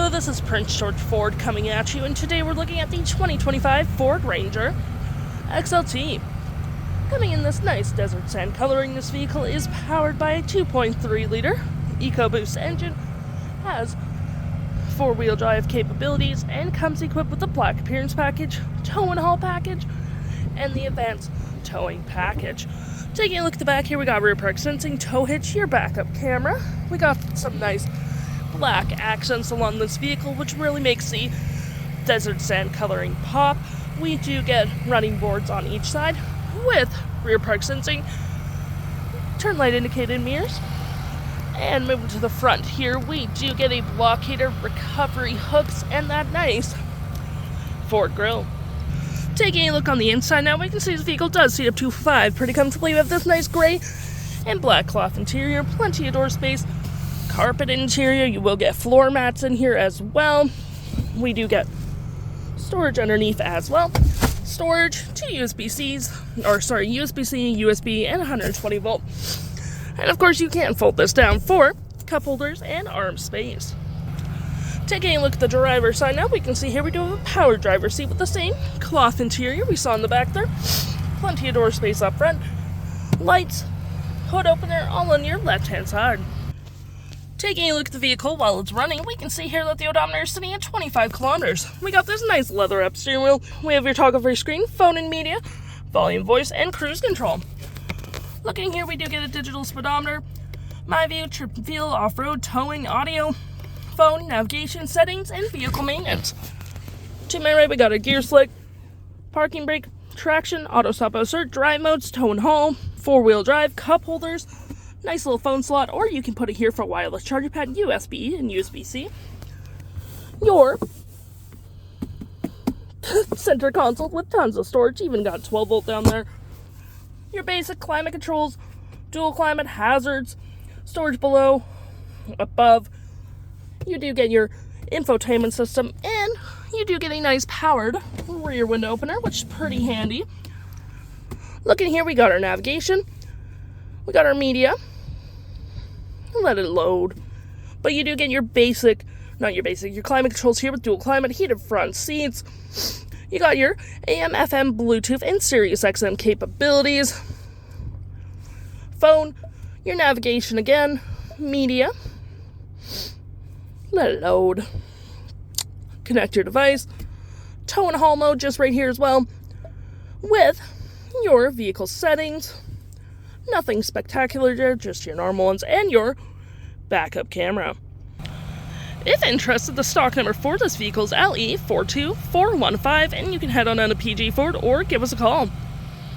Hello, this is Prince George Ford coming at you, and today we're looking at the 2025 Ford Ranger XLT. Coming in this nice desert sand coloring, this vehicle is powered by a 2.3-liter EcoBoost engine, has four-wheel drive capabilities, and comes equipped with the black appearance package, tow and haul package, and the advanced towing package. Taking a look at the back here, we got rear park sensing, tow hitch, your backup camera. We got some nice black accents along this vehicle, which really makes the desert sand coloring pop. We do get running boards on each side with rear park sensing, turn light indicated mirrors, and moving to the front here, we do get a blockader, recovery hooks, and that nice Ford grille. Taking a look on the inside now, we can see this vehicle does seat up to 5 pretty comfortably. We have this nice gray and black cloth interior, plenty of door space, carpet interior. You will get floor mats in here as well. We do get storage underneath as well. Storage, 2 USB-C, USB, and 120 volt. And of course, you can fold this down for cup holders and arm space. Taking a look at the driver's side now, we can see here we do have a power driver's seat with the same cloth interior we saw in the back there. Plenty of door space up front. Lights, hood opener, all on your left-hand side. Taking a look at the vehicle while it's running, we can see here that the odometer is sitting at 25 kilometers. We got this nice leather-up steering wheel. We have your toggle-free screen, phone and media, volume, voice, and cruise control. Looking here, we do get a digital speedometer, my view, trip and feel, off-road, towing, audio, phone, navigation, settings, and vehicle maintenance. To my right, we got a gear slick, parking brake, traction, auto stop assert, drive modes, tow and haul, four-wheel drive, cup holders, nice little phone slot, or you can put it here for a wireless charger pad, USB and USB-C. Your center console with tons of storage, even got 12 volt down there. Your basic climate controls, dual climate, hazards, storage below, above. You do get your infotainment system, and you do get a nice powered rear window opener, which is pretty handy. Looking here, we got our navigation, we got our media. Let it load. But you do get your your climate controls here with dual climate, heated front seats. You got your AM, FM, Bluetooth, and Sirius XM capabilities. Phone, your navigation again, media. Let it load. Connect your device. Tow and haul mode just right here as well. With your vehicle settings. Nothing spectacular there, just your normal ones, and your backup camera. If interested, the stock number for this vehicle is LE42415, and you can head on down to PG Ford or give us a call.